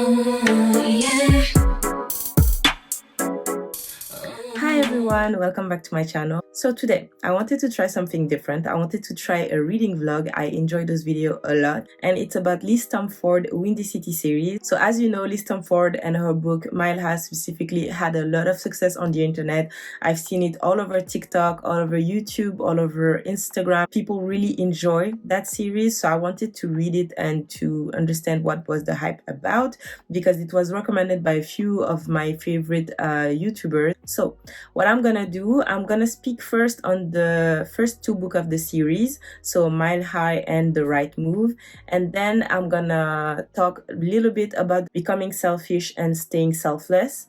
Hi everyone, welcome back to my channel. So today I wanted to try something different. I wanted to try a reading vlog. I enjoy those videos a lot, and it's about Liz Tomforde Windy City series. So as you know, Liz Tomforde and her book Mile High specifically had a lot of success on the internet. I've seen it all over TikTok, all over YouTube, all over Instagram. People really enjoy that series, so I wanted to read it and to understand what was the hype about, because it was recommended by a few of my favorite YouTubers. So what I'm gonna do, I'm gonna speak first on the first two books of the series, so Mile High and The Right Move, and then I'm gonna talk a little bit about becoming selfish and staying selfless,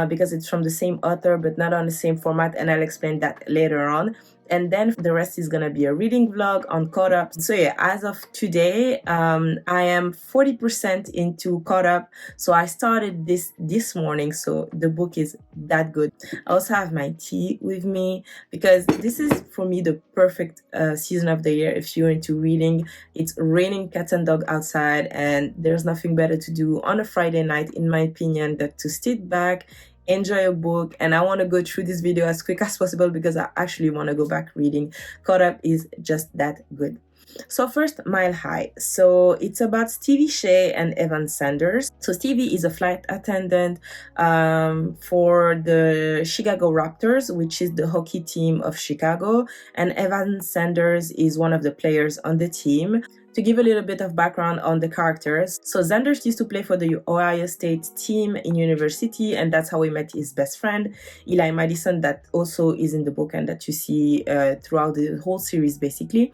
because it's from the same author but not on the same format, and I'll explain that later on. And then the rest is gonna be a reading vlog on Caught Up. So yeah, as of today, I am 40% into Caught Up. So I started this morning, so the book is that good. I also have my tea with me, because this is for me the perfect season of the year if you're into reading. It's raining cats and dog outside, and there's nothing better to do on a Friday night, in my opinion, than to sit back, enjoy a book. And I want to go through this video as quick as possible because I actually want to go back reading. Caught Up is just that good. So first, Mile High. So it's about Stevie Shea and Evan Sanders. So Stevie is a flight attendant for the Chicago Raptors, which is the hockey team of Chicago, and Evan Sanders is one of the players on the team. To give a little bit of background on the characters, so Sanders used to play for the Ohio State team in university, and that's how he met his best friend, Eli Madison, that also is in the book and that you see throughout the whole series, basically.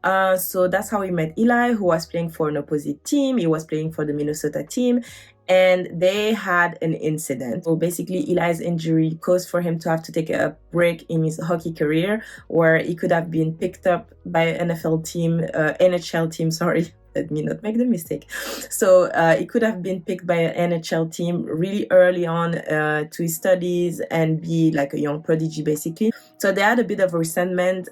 So that's how he met Eli, who was playing for an opposite team. He was playing for the Minnesota team, and they had an incident. So basically, Eli's injury caused for him to have to take a break in his hockey career, where he could have been picked up by an NHL team, sorry. Let me not make the mistake. So he could have been picked by an NHL team really early on to his studies and be like a young prodigy, basically. So they had a bit of resentment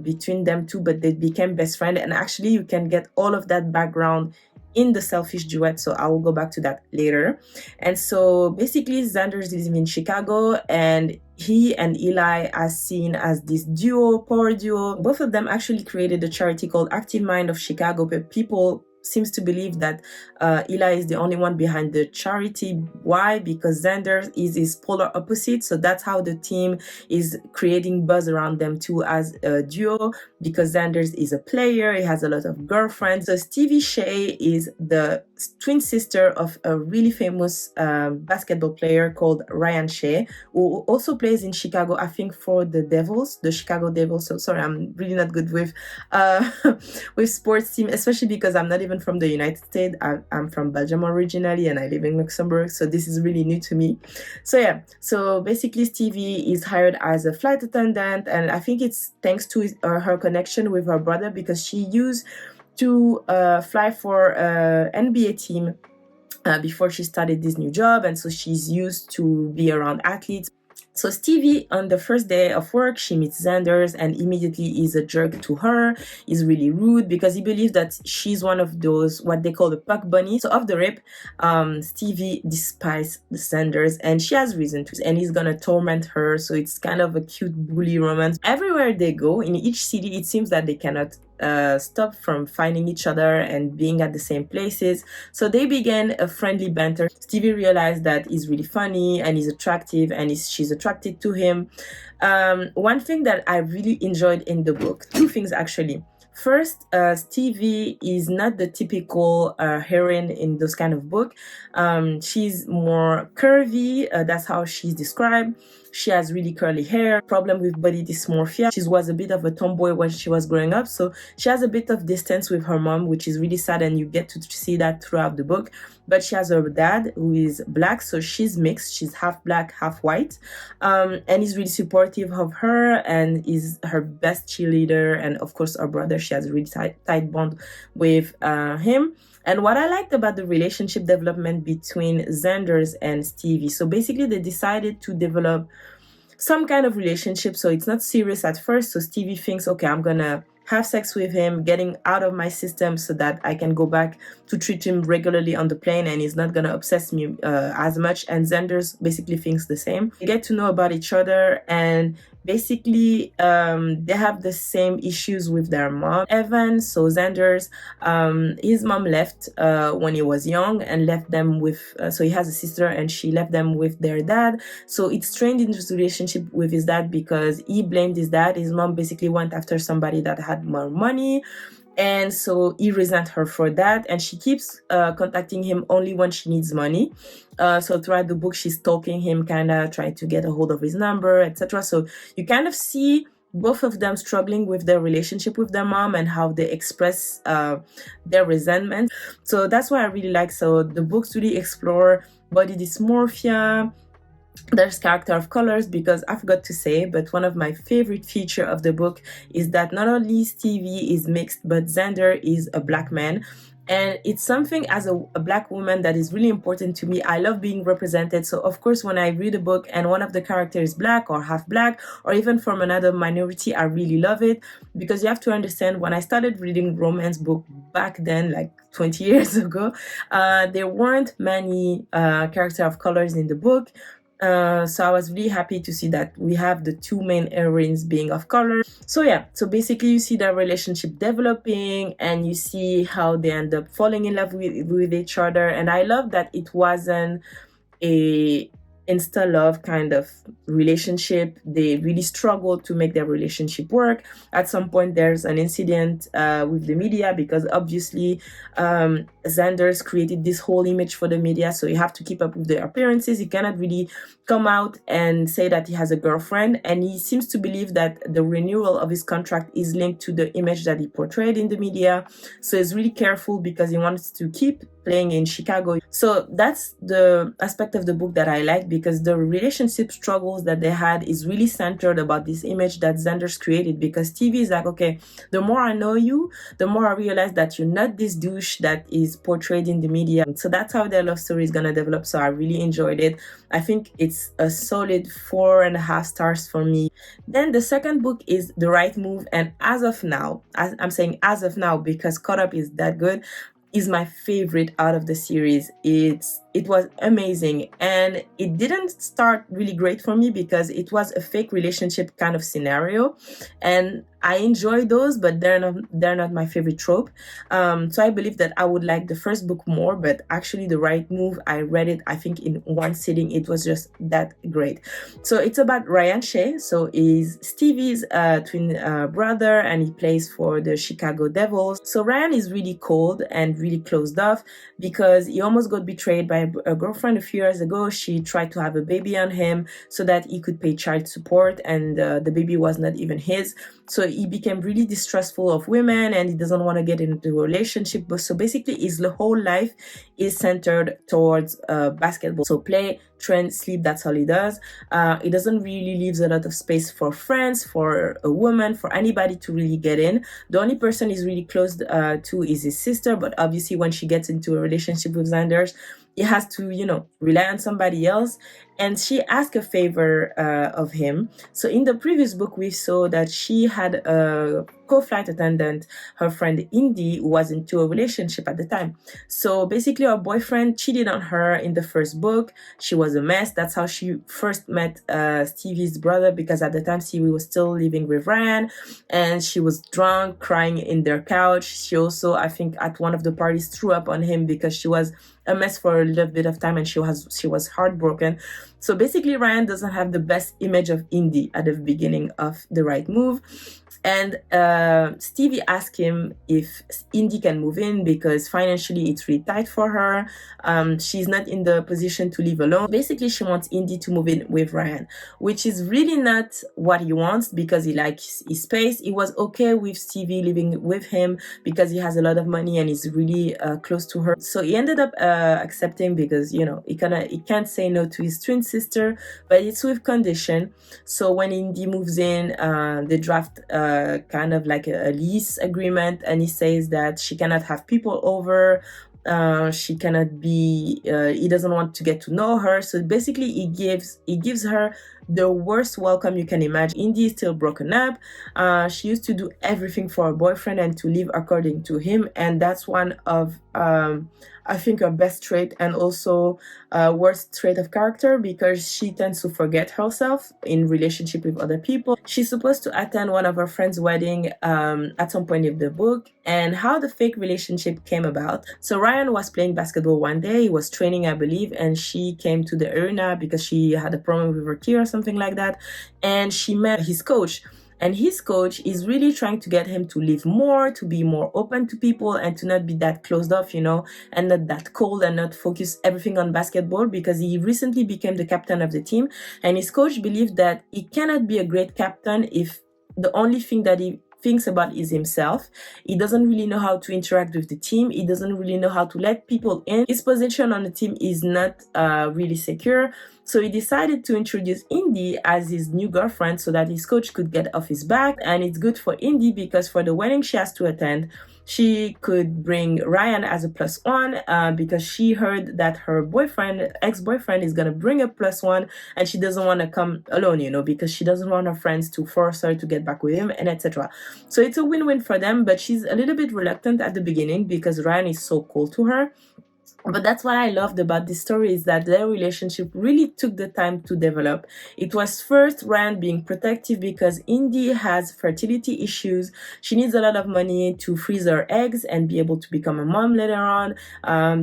between them two, but they became best friends. And actually, you can get all of that background in the Selfish Duet, so I will go back to that later. And so basically, Sanders lives in Chicago, and he and Eli are seen as this power duo. Both of them actually created a charity called Active Mind of Chicago, but people seems to believe that Eli is the only one behind the charity. Why? Because Sanders is his polar opposite. So that's how the team is creating buzz around them too as a duo, because Sanders is a player, he has a lot of girlfriends. So Stevie Shea is the twin sister of a really famous basketball player called Ryan Shea, who also plays in Chicago, I think, for the Chicago Devils. So sorry, I'm really not good with sports team, especially because I'm not even from the United States. I'm from Belgium originally, and I live in Luxembourg, so this is really new to me. So yeah, so basically Stevie is hired as a flight attendant, and I think it's thanks to her connection with her brother, because she used to fly for NBA team before she started this new job, and so she's used to be around athletes. So Stevie, on the first day of work, she meets Sanders, and immediately is a jerk to her. He's really rude because he believes that she's one of those, what they call the puck bunny. So off the rip, Stevie despises Sanders, and she has reason to, and he's gonna torment her. So it's kind of a cute bully romance. Everywhere they go, in each city, it seems that they cannot stop from finding each other and being at the same places. So they began a friendly banter. Stevie realized that he's really funny and he's attractive, and she's attracted to him. One thing that I really enjoyed in the book, two things actually. First, Stevie is not the typical heroine in those kind of book. She's more curvy. That's how she's described. She has really curly hair, problem with body dysmorphia. She was a bit of a tomboy when she was growing up, so she has a bit of distance with her mom, which is really sad, and you get to see that throughout the book. But she has her dad, who is black, so she's mixed. She's half black, half white, and he's really supportive of her and is her best cheerleader. And of course, her brother, she has a really tight bond with him. And what I liked about the relationship development between Sanders and Stevie, so basically they decided to develop some kind of relationship. So it's not serious at first. So Stevie thinks, okay, I'm gonna have sex with him, getting out of my system so that I can go back to treat him regularly on the plane and he's not gonna obsess me as much. And Xander's basically thinks the same. They get to know about each other, and basically they have the same issues with their mom. Evan, so Xander's, his mom left when he was young and left them with, so he has a sister and she left them with their dad. So it strained into his relationship with his dad because he blamed his dad. His mom basically went after somebody that had more money, and so he resents her for that, and she keeps contacting him only when she needs money. So throughout the book, she's stalking him, kind of trying to get a hold of his number, etc. So you kind of see both of them struggling with their relationship with their mom and how they express their resentment. So that's what I really like. So the books really explore body dysmorphia. There's character of colors, because I forgot to say, but one of my favorite feature of the book is that not only Stevie is mixed, but Xander is a black man. And it's something as a black woman that is really important to me. I love being represented. So of course, when I read a book and one of the characters is black or half black, or even from another minority, I really love it, because you have to understand, when I started reading romance book back then, like 20 years ago, there weren't many character of colors in the book. So I was really happy to see that we have the two main heroines being of color. So yeah, so basically you see their relationship developing and you see how they end up falling in love with each other. And I love that it wasn't a insta love kind of relationship. They really struggle to make their relationship work. At some point there's an incident with the media, because obviously Xander's created this whole image for the media, so you have to keep up with the appearances. He cannot really come out and say that he has a girlfriend, and he seems to believe that the renewal of his contract is linked to the image that he portrayed in the media. So he's really careful because he wants to keep playing in Chicago. So that's the aspect of the book that I like, because the relationship struggles that they had is really centered about this image that Xander's created. Because TV is like, okay, the more I know you, the more I realize that you're not this douche that is portrayed in the media. So that's how their love story is gonna develop. So I really enjoyed it. I think it's a solid 4.5 stars for me. Then the second book is The Right Move, and as of now, I'm saying as of now because Caught Up is that good, is my favorite out of the series. It was amazing, and it didn't start really great for me because it was a fake relationship kind of scenario, and I enjoy those, but they're not my favorite trope. So I believe that I would like the first book more, but actually The Right Move, I read it I think in one sitting. It was just that great. So it's about Ryan Shea. So he's Stevie's twin brother, and he plays for the Chicago Devils. So Ryan is really cold and really closed off because he almost got betrayed by a girlfriend a few years ago. She tried to have a baby on him so that he could pay child support, and the baby was not even his. So he became really distrustful of women, and he doesn't want to get into a relationship. But so basically his whole life is centered towards basketball. So play, train, sleep, that's all he does. He doesn't really leave a lot of space for friends, for a woman, for anybody to really get in. The only person he's really close to is his sister, but obviously when she gets into a relationship with Xander, he has to, rely on somebody else. And she asked a favor of him. So in the previous book, we saw that she had a co-flight attendant, her friend Indy, who was into a relationship at the time. So basically her boyfriend cheated on her in the first book. She was a mess. That's how she first met Stevie's brother, because at the time Stevie was still living with Ryan, and she was drunk, crying in their couch. She also, I think at one of the parties, threw up on him because she was a mess for a little bit of time, and she was heartbroken. So basically Ryan doesn't have the best image of Indy at the beginning of The Right Move. And Stevie asked him if Indy can move in because financially it's really tight for her. She's not in the position to live alone. Basically, she wants Indy to move in with Ryan, which is really not what he wants because he likes his space. He was okay with Stevie living with him because he has a lot of money and he's really close to her. So he ended up accepting because, he can't say no to his twin sister, but it's with condition. So when Indy moves in, they draft kind of like a lease agreement, and he says that she cannot have people over, she cannot be he doesn't want to get to know her. So basically he gives her the worst welcome you can imagine. Indy is still broken up. She used to do everything for her boyfriend and to live according to him, and that's one of I think her best trait, and also worst trait of character, because she tends to forget herself in relationship with other people. She's supposed to attend one of her friend's wedding at some point in the book, and how the fake relationship came about. So Ryan was playing basketball one day. He was training, I believe, and she came to the arena because she had a problem with her key or something like that, and she met his coach. And his coach is really trying to get him to live more, to be more open to people, and to not be that closed off, you know, and not that cold, and not focus everything on basketball, because he recently became the captain of the team. And his coach believed that he cannot be a great captain if the only thing that he thinks about is himself. He doesn't really know how to interact with the team. He doesn't really know how to let people in. His position on the team is not really secure. So he decided to introduce Indy as his new girlfriend so that his coach could get off his back. And it's good for Indy because for the wedding she has to attend, she could bring Ryan as a +1 because she heard that her ex-boyfriend is gonna bring a +1, and she doesn't want to come alone, you know, because she doesn't want her friends to force her to get back with him, and etc. So it's a win-win for them, but she's a little bit reluctant at the beginning because Ryan is so cold to her. But that's what I loved about this story, is that their relationship really took the time to develop. It was first Ryan being protective because Indy has fertility issues. She needs a lot of money to freeze her eggs and be able to become a mom later on,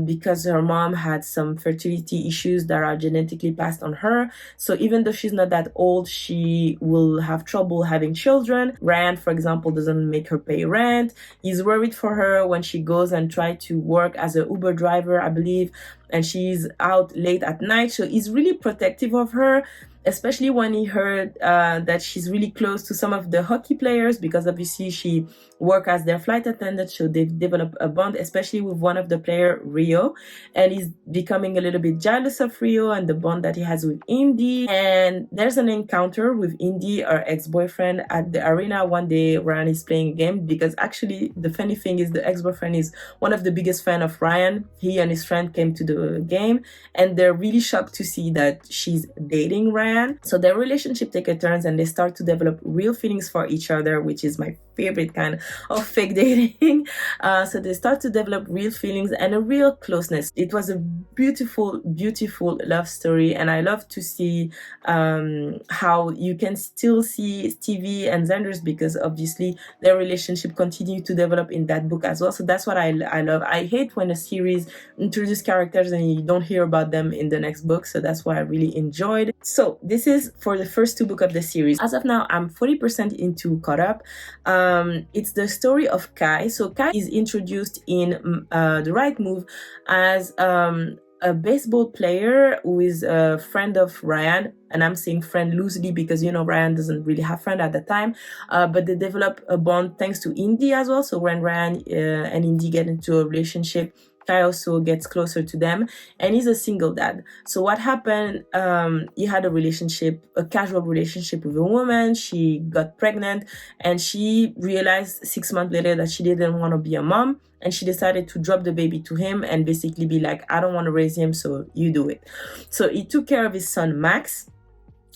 because her mom had some fertility issues that are genetically passed on her. So even though she's not that old, she will have trouble having children. Ryan, for example, doesn't make her pay rent. He's worried for her when she goes and tries to work as an Uber driver, I believe, and she's out late at night. So he's really protective of her, especially when he heard that she's really close to some of the hockey players, because obviously she worked as their flight attendant. So they've developed a bond, especially with one of the player, Rio, and he's becoming a little bit jealous of Rio and the bond that he has with Indy. And there's an encounter with Indy, her ex-boyfriend, at the arena one day. Ryan is playing a game, because actually the funny thing is the ex-boyfriend is one of the biggest fan of Ryan. He and his friend came to the game, and they're really shocked to see that she's dating Ryan. So their relationship takes a turn, and they start to develop real feelings for each other, which is my favorite kind of fake dating. So they start to develop real feelings and a real closeness. It was a beautiful, beautiful love story, and I love to see how you can still see Stevie and Xander's, because obviously their relationship continued to develop in that book as well. So that's what I love. I hate when a series introduces characters and you don't hear about them in the next book, so that's why I really enjoyed. So this is for the first 2 books of the series. As of now, I'm 40% into caught up. It's the story of Kai. So Kai is introduced in The Right Move as a baseball player who is a friend of Ryan, and I'm saying friend loosely because, you know, Ryan doesn't really have friend at the time, but they develop a bond thanks to Indy as well. So when Ryan and Indy get into a relationship, Kai also gets closer to them, and he's a single dad. So what happened, he had a casual relationship with a woman. She got pregnant, and she realized 6 months later that she didn't want to be a mom, and she decided to drop the baby to him and basically be like, I don't want to raise him, so you do it. So he took care of his son Max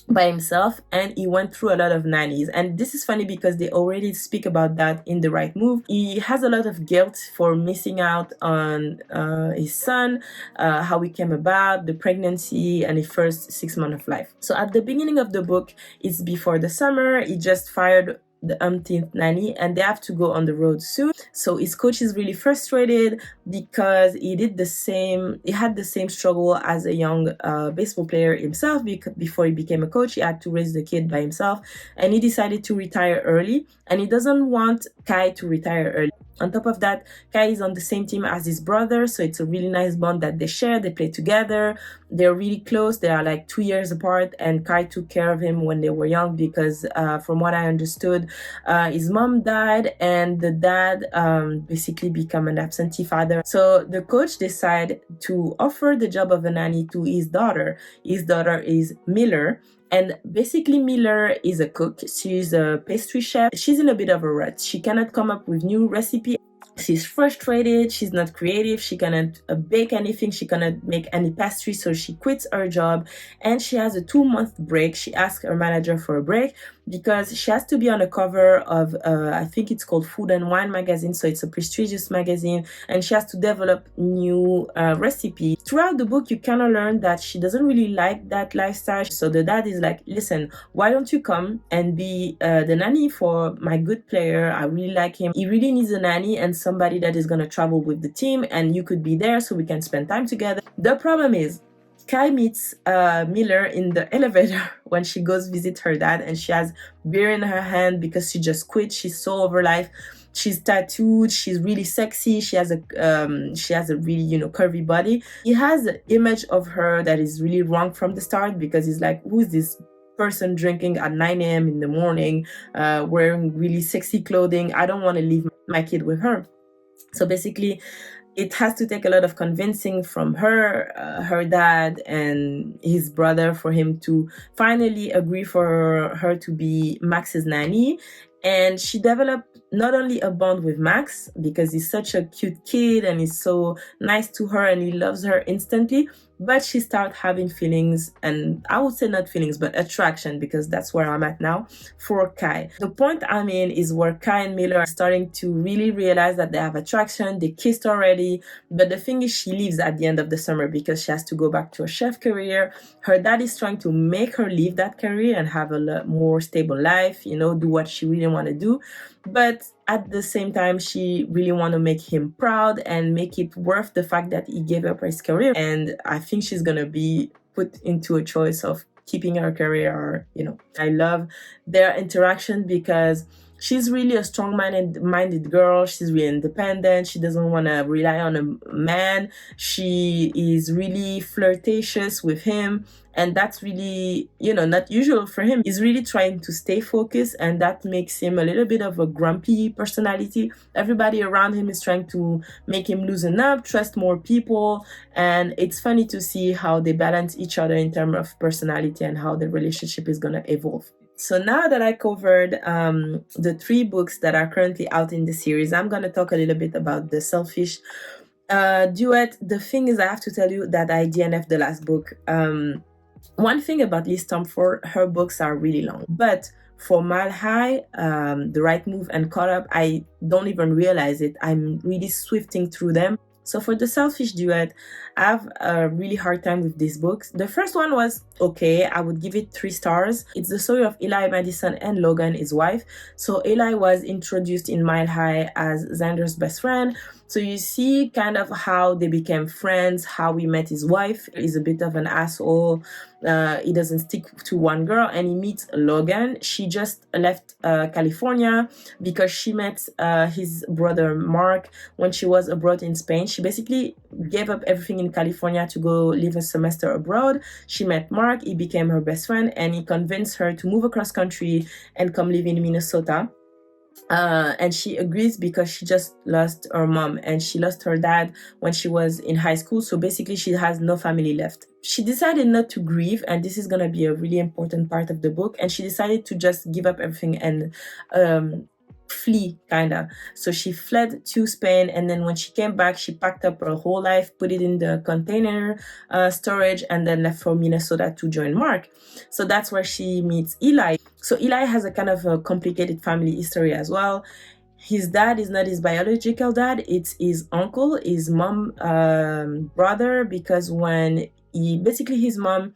by himself, and he went through a lot of nannies. And this is funny because they already speak about that in The Right Move. He has a lot of guilt for missing out on his son, how he came about, the pregnancy, and the first 6 months of life. So at the beginning of the book, it's before the summer. He just fired the umpteenth nanny, and they have to go on the road soon. So his coach is really frustrated because he had the same struggle as a young baseball player himself. Because before he became a coach, he had to raise the kid by himself, and he decided to retire early, and he doesn't want Kai to retire early. On top of that, Kai is on the same team as his brother, so it's a really nice bond that they share. They play together. They're really close. They are like 2 years apart, and Kai took care of him when they were young because from what I understood, his mom died, and the dad basically became an absentee father. So the coach decided to offer the job of a nanny to his daughter. His daughter is Miller. And basically Miller is a cook. She's a pastry chef. She's in a bit of a rut. She cannot come up with new recipe. She's frustrated, she's not creative, she cannot bake anything, she cannot make any pastry, so she quits her job and she has a 2-month break. She asks her manager for a break because she has to be on the cover of I think it's called Food and Wine magazine, so it's a prestigious magazine, and she has to develop new recipes. Throughout the book you kind of learn that she doesn't really like that lifestyle, so the dad is like, listen, why don't you come and be the nanny for my good player? I really like him, he really needs a nanny and somebody that is going to travel with the team, and you could be there so we can spend time together. The problem is Kai meets Miller in the elevator when she goes visit her dad, and she has beer in her hand because she just quit. She's so over life. She's tattooed, she's really sexy, she has a really, you know, curvy body. He has an image of her that is really wrong from the start, because he's like, who is this person drinking at 9 a.m. in the morning, wearing really sexy clothing? I don't want to leave my kid with her. So basically it has to take a lot of convincing from her dad and his brother for him to finally agree for her to be Max's nanny. And she developed not only a bond with Max because he's such a cute kid and he's so nice to her and he loves her instantly, but she started having feelings, and I would say not feelings but attraction, because that's where I'm at now, for Kai. The point I'm in is where Kai and Miller are starting to really realize that they have attraction. They kissed already, but the thing is she leaves at the end of the summer because she has to go back to a chef career. Her dad is trying to make her leave that career and have a more stable life, you know, do what she really want to do. But at the same time, she really want to make him proud and make it worth the fact that he gave up his career. And I think she's going to be put into a choice of keeping her career or, you know. I love their interaction because she's really a strong-minded girl. She's really independent. She doesn't want to rely on a man. She is really flirtatious with him. And that's really, you know, not usual for him. He's really trying to stay focused, and that makes him a little bit of a grumpy personality. Everybody around him is trying to make him loosen up, trust more people. And it's funny to see how they balance each other in terms of personality and how the relationship is going to evolve. So now that I covered the 3 books that are currently out in the series, I'm going to talk a little bit about the Selfish Duet. The thing is, I have to tell you that I DNF'd the last book. One thing about Liz Tomforde, her books are really long. But for Mile High, The Right Move, and Caught Up, I don't even realize it. I'm really swifting through them. So for the Selfish Duet, I have a really hard time with these books. The first one was okay. I would give it 3 stars. It's the story of Eli Madison and Logan, his wife. So Eli was introduced in Mile High as Xander's best friend. So you see kind of how they became friends, how he met his wife. He's a bit of an asshole. He doesn't stick to one girl, and he meets Logan. She just left California because she met his brother Mark when she was abroad in Spain. She basically gave up everything in California to go live a semester abroad. She met Mark, he became her best friend, and he convinced her to move across country and come live in Minnesota. And she agrees because she just lost her mom, and she lost her dad when she was in high school. So basically she has no family left. She decided not to grieve, and this is going to be a really important part of the book. And she decided to just give up everything and flee, kind of. So she fled to Spain, and then when she came back, she packed up her whole life, put it in the container storage, and then left for Minnesota to join Mark. So that's where she meets Eli. So Eli has a kind of a complicated family history as well. His dad is not his biological dad, it's his uncle, his mom brother, because when his mom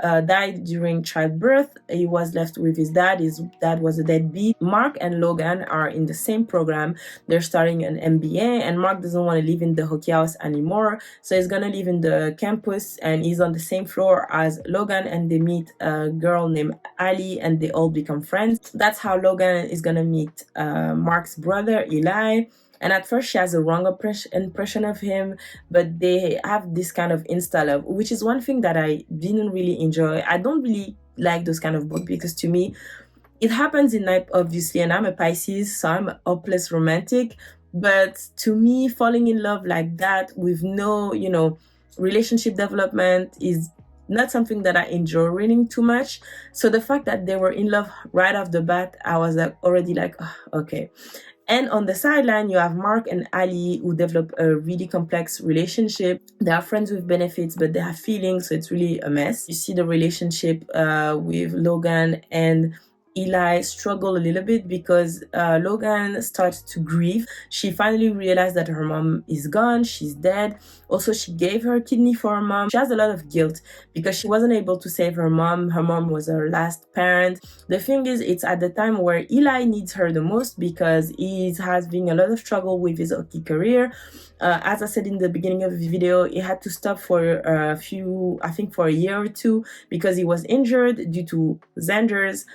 died during childbirth, he was left with his dad. His dad was a deadbeat. Mark and Logan are in the same program. They're starting an MBA, and Mark doesn't want to live in the hockey house anymore, so he's gonna live in the campus, and he's on the same floor as Logan, and they meet a girl named Ali, and they all become friends. That's how Logan is gonna meet Mark's brother Eli. And at first she has a wrong impression of him, but they have this kind of insta love, which is one thing that I didn't really enjoy. I don't really like those kind of books because to me, it happens in life, obviously, and I'm a Pisces, so I'm a hopeless romantic. But to me, falling in love like that with no, you know, relationship development is not something that I enjoy reading too much. So the fact that they were in love right off the bat, I was like already like, oh, okay. And on the sideline, you have Mark and Ali, who develop a really complex relationship. They are friends with benefits, but they have feelings, so it's really a mess. You see the relationship with Logan and Eli struggle a little bit because Logan starts to grieve. She finally realized that her mom is gone, she's dead. Also, she gave her kidney for her mom. She has a lot of guilt because she wasn't able to save her mom. Her mom was her last parent. The thing is, it's at the time where Eli needs her the most because he has been a lot of struggle with his hockey career. As I said in the beginning of the video, he had to stop for for a year or two because he was injured due to Xander's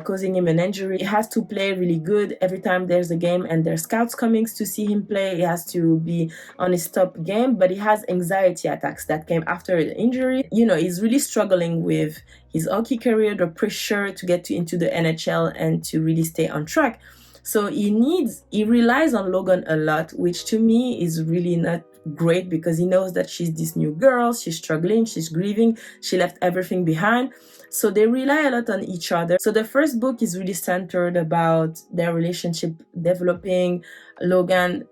causing him an injury. He has to play really good every time there's a game and there's scouts coming to see him play. He has to be on his top game, but he has anxiety attacks that came after the injury. You know, he's really struggling with his hockey career, the pressure to get into the NHL and to really stay on track. So he relies on Logan a lot, which to me is really not great because he knows that she's this new girl, she's struggling, she's grieving, she left everything behind. So they rely a lot on each other. So the first book is really centered about their relationship developing, Logan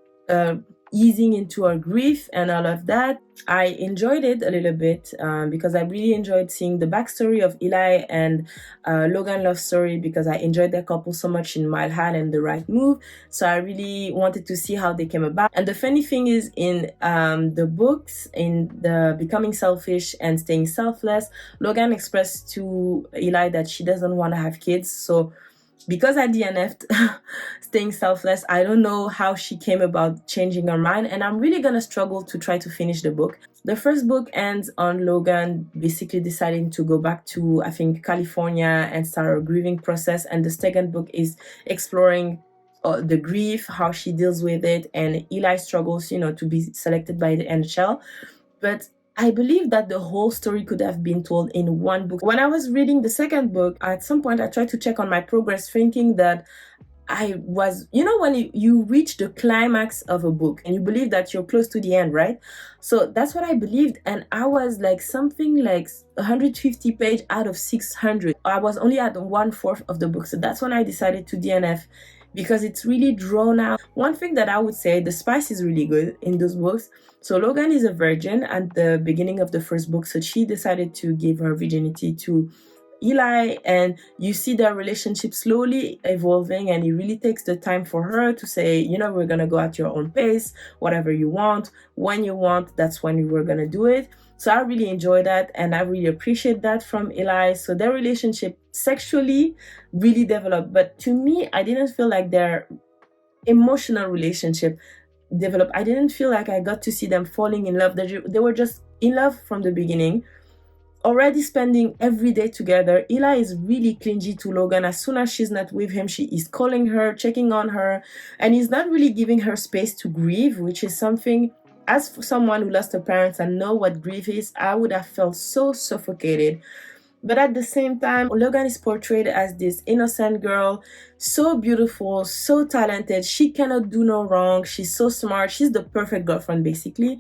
easing into her grief and all of that. I enjoyed it a little bit because I really enjoyed seeing the backstory of Eli and Logan love story because I enjoyed their couple so much in Mile High and The Right Move. So I really wanted to see how they came about. And the funny thing is, in the books, in the Becoming Selfish and Staying Selfless, Logan expressed to Eli that she doesn't want to have kids. So because I DNF'd Staying Selfless, I don't know how she came about changing her mind, and I'm really gonna struggle to try to finish the book. The first book ends on Logan basically deciding to go back to, I think, California and start a grieving process, and the second book is exploring the grief, how she deals with it, and Eli struggles, to be selected by the NHL. But I believe that the whole story could have been told in one book. When I was reading the second book, at some point I tried to check on my progress, thinking that I was, when you reach the climax of a book and you believe that you're close to the end, right? So that's what I believed. And I was like something like 150 page out of 600. I was only at 1/4 of the book. So that's when I decided to DNF because it's really drawn out. One thing that I would say, the spice is really good in those books. So Logan is a virgin at the beginning of the first book. So she decided to give her virginity to Eli, and you see their relationship slowly evolving, and it really takes the time for her to say, we're gonna go at your own pace, whatever you want, when you want, that's when we're gonna do it. So I really enjoy that, and I really appreciate that from Eli. So their relationship sexually really developed, but to me, I didn't feel like their emotional relationship developed. I didn't feel like I got to see them falling in love. They were just in love from the beginning, already spending every day together. Eli is really clingy to Logan. As soon as she's not with him, she is calling her, checking on her, and he's not really giving her space to grieve, which is something, as for someone who lost her parents and know what grief is, I would have felt so suffocated. But at the same time, Logan is portrayed as this innocent girl, so beautiful, so talented. She cannot do no wrong. She's so smart. She's the perfect girlfriend, basically.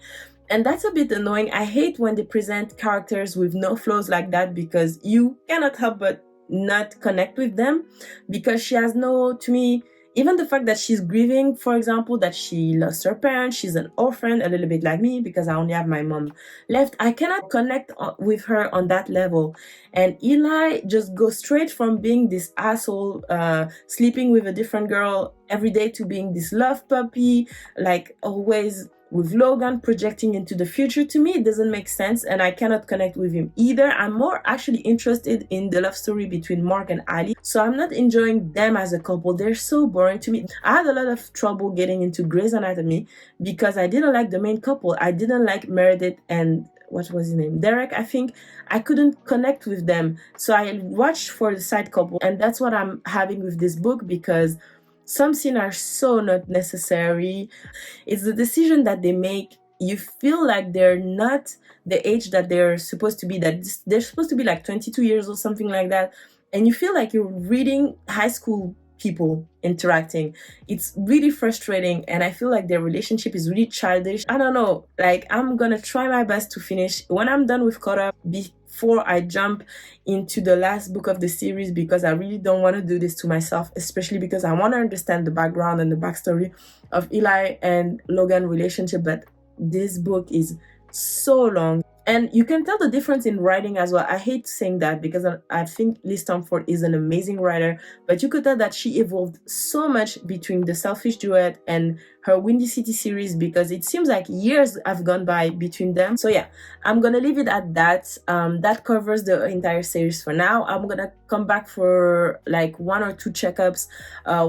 And that's a bit annoying. I hate when they present characters with no flaws like that because you cannot help but not connect with them because she has to me, even the fact that she's grieving, for example, that she lost her parents, she's an orphan, a little bit like me because I only have my mom left. I cannot connect with her on that level. And Eli just goes straight from being this asshole, sleeping with a different girl every day, to being this love puppy, like always with Logan projecting into the future. To me, it doesn't make sense, and I cannot connect with him either. I'm more actually interested in the love story between Mark and Ali, so I'm not enjoying them as a couple. They're so boring to me. I had a lot of trouble getting into Grey's Anatomy because I didn't like the main couple. I didn't like Meredith and what was his name? Derek, I think. I couldn't connect with them, so I watched for the side couple, and that's what I'm having with this book because some scenes are so not necessary. It's the decision that they make. You feel like they're not the age that they're supposed to be, that they're supposed to be like 22 years or something like that. And you feel like you're reading high school people interacting. It's really frustrating, and I feel like their relationship is really childish. I don't know, like, I'm gonna try my best to finish when I'm done with Caught Up before I jump into the last book of the series, because I really don't want to do this to myself, especially because I want to understand the background and the backstory of Eli and Logan relationship. But this book is so long, and you can tell the difference in writing as well. I hate saying that because I think Liz Tomforde is an amazing writer, but you could tell that she evolved so much between the Selfish Duet and her Windy City series, because it seems like years have gone by between them. So yeah, I'm gonna leave it at that. That covers the entire series for now. I'm gonna come back for like 1 or 2 checkups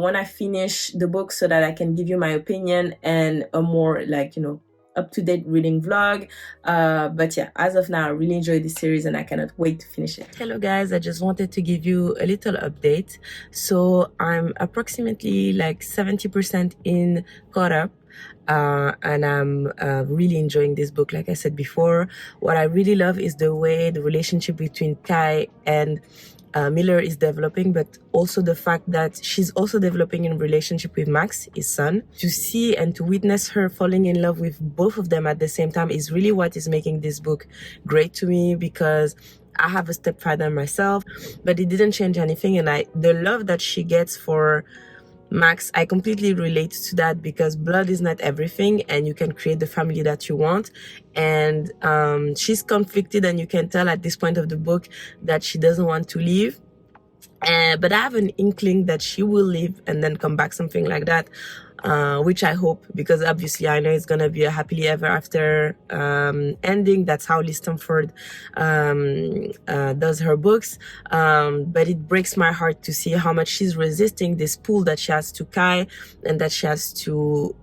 when I finish the book, so that I can give you my opinion and a more, like, you know, up-to-date reading vlog. But yeah, as of now, I really enjoyed this series and I cannot wait to finish it. Hello guys, I just wanted to give you a little update. So I'm approximately like 70% in Caught Up, and I'm really enjoying this book. Like I said before, what I really love is the way the relationship between Kai and Miller is developing, but also the fact that she's also developing in relationship with Max, his son. To see and to witness her falling in love with both of them at the same time is really what is making this book great to me, because I have a stepfather myself, but it didn't change anything. And the love that she gets for Max, I completely relate to that, because blood is not everything and you can create the family that you want. And she's conflicted, and you can tell at this point of the book that she doesn't want to leave. But I have an inkling that she will leave and then come back, something like that. Which I hope, because obviously I know it's gonna be a happily ever after ending. That's how Liz Tomforde does her books. But it breaks my heart to see how much she's resisting this pull that she has to Kai and that she has to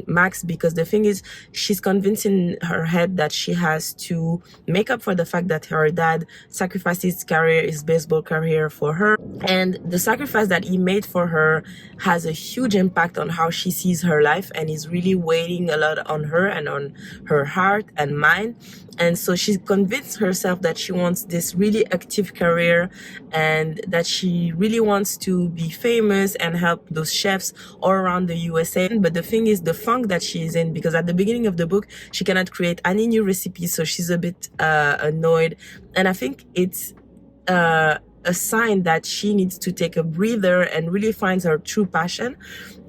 Max, because the thing is, she's convinced in her head that she has to make up for the fact that her dad sacrificed his career, his baseball career, for her, and the sacrifice that he made for her has a huge impact on how she sees her life, and is really weighing a lot on her and on her heart and mind. And so she's convinced herself that she wants this really active career, and that she really wants to be famous and help those chefs all around the USA. But the thing is, the funk that she is in, because at the beginning of the book she cannot create any new recipes, so she's a bit annoyed. And I think it's a sign that she needs to take a breather and really finds her true passion.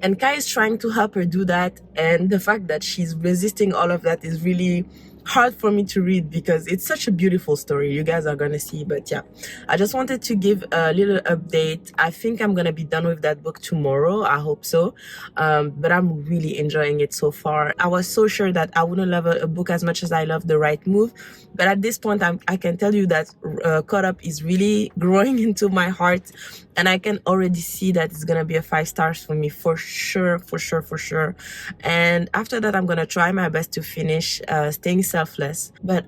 And Kai is trying to help her do that, and the fact that she's resisting all of that is really hard for me to read, because it's such a beautiful story. You guys are gonna see. But yeah, I just wanted to give a little update. I think I'm gonna be done with that book tomorrow, I hope so. But I'm really enjoying it so far. I was so sure that I wouldn't love a book as much as I love The Right Move, but at this point I can tell you that Caught Up is really growing into my heart, and I can already see that it's gonna be a 5 stars for me, for sure. And after that, I'm gonna try my best to finish Staying Selfless. But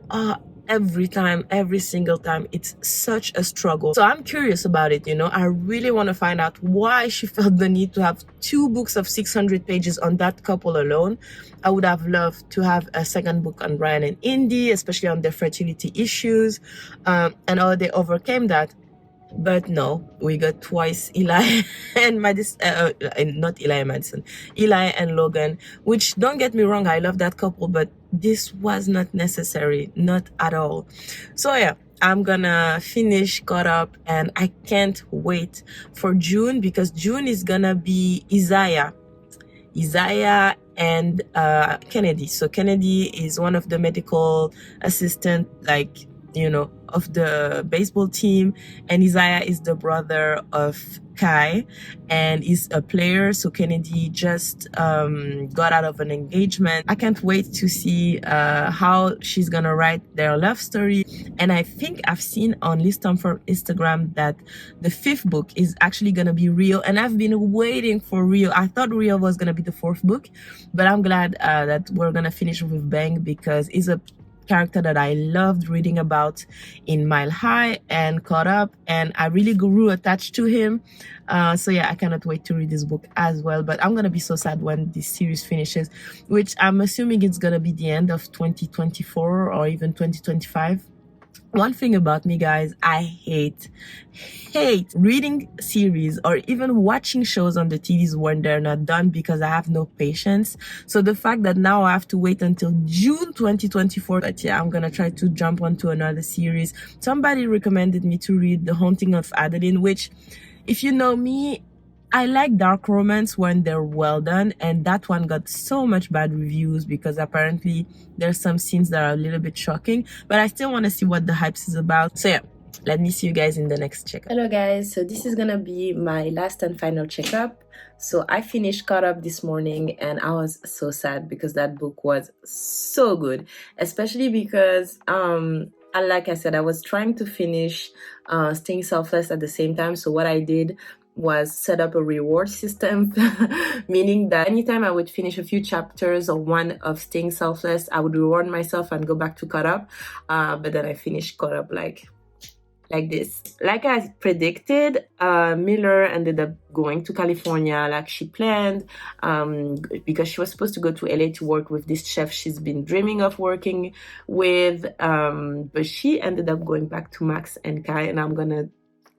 every single time, it's such a struggle. So I'm curious about it, you know. I really want to find out why she felt the need to have 2 books of 600 pages on that couple alone. I would have loved to have a second book on Brian and Indy, especially on their fertility issues, and how they overcame that. But no, we got twice Eli and Madison, not Eli and Madison, Eli and Logan, which, don't get me wrong, I love that couple, but this was not necessary, not at all. So yeah, I'm gonna finish Caught Up, and I can't wait for June, because June is gonna be Isaiah and Kennedy. So Kennedy is one of the medical assistant, like, you know, of the baseball team, and Isaiah is the brother of Kai and is a player. So Kennedy just got out of an engagement. I can't wait to see how she's gonna write their love story. And I think I've seen on Liz Tomforde Instagram that the 5th book is actually gonna be Rio, and I've been waiting for Rio. I thought Rio was gonna be the 4th book, but I'm glad that we're gonna finish with Bang, because it's a character that I loved reading about in Mile High and Caught Up, and I really grew attached to him. So yeah, I cannot wait to read this book as well. But I'm gonna be so sad when this series finishes, which I'm assuming it's gonna be the end of 2024 or even 2025. One thing about me, guys, I hate reading series or even watching shows on the TVs when they're not done, because I have no patience. So the fact that now I have to wait until June 2024, but yeah, I'm gonna try to jump onto another series. Somebody recommended me to read The Haunting of Adeline, which, if you know me, I like dark romance when they're well done, and that one got so much bad reviews because apparently there's some scenes that are a little bit shocking, but I still want to see what the hype is about. So yeah, let me see you guys in the next checkup. Hello guys, so this is gonna be my last and final checkup. So I finished Caught Up this morning, and I was so sad because that book was so good, especially because like I said, I was trying to finish Staying Selfless at the same time. So what I did was set up a reward system, meaning that anytime I would finish a few chapters or one of Staying Selfless, I would reward myself and go back to Caught Up. But then I finished Caught Up like this. Like I predicted, Miller ended up going to California like she planned, because she was supposed to go to LA to work with this chef she's been dreaming of working with, but she ended up going back to Max and Kai, and I'm gonna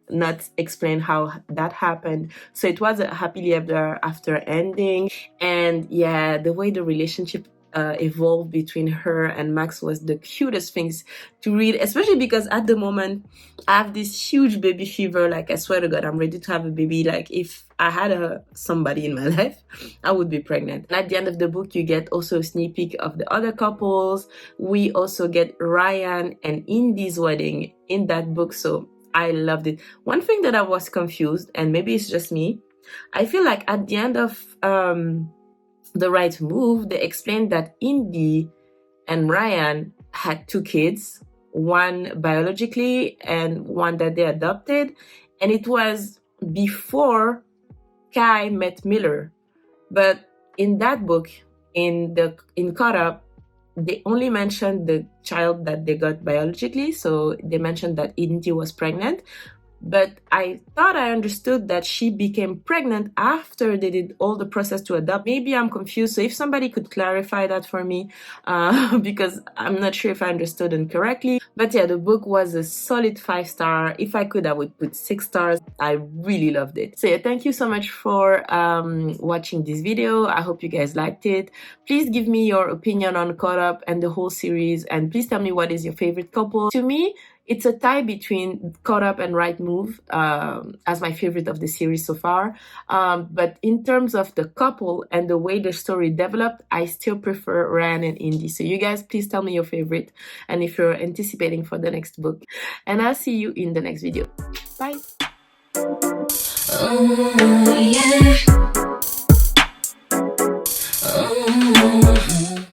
not explain how that happened. So it was a happily ever after ending, and yeah, the way the relationship evolved between her and Max was the cutest things to read, especially because at the moment I have this huge baby fever. Like, I swear to God, I'm ready to have a baby. Like, if I had somebody in my life, I would be pregnant. And at the end of the book, you get also a sneak peek of the other couples. We also get Ryan and Indy's wedding in that book, so I loved it. One thing that I was confused, and maybe it's just me, I feel like at the end of The Right Move, they explained that Indy and Ryan had 2 kids, one biologically and one that they adopted, and it was before Kai met Miller. But in that book, in Caught Up, they only mentioned the child that they got biologically, so they mentioned that Indy was pregnant. But I thought I understood that she became pregnant after they did all the process to adopt. Maybe I'm confused, so if somebody could clarify that for me, because I'm not sure if I understood it correctly. But yeah, the book was a solid 5-star. If I could, I would put 6 stars. I really loved it. So yeah, thank you so much for watching this video. I hope you guys liked it. Please give me your opinion on Caught Up and the whole series, and please tell me what is your favorite couple. To me, it's a tie between Caught Up and Right Move as my favorite of the series so far. But in terms of the couple and the way the story developed, I still prefer Ryan and Indy. So you guys, please tell me your favorite and if you're anticipating for the next book. And I'll see you in the next video. Bye! Oh, yeah.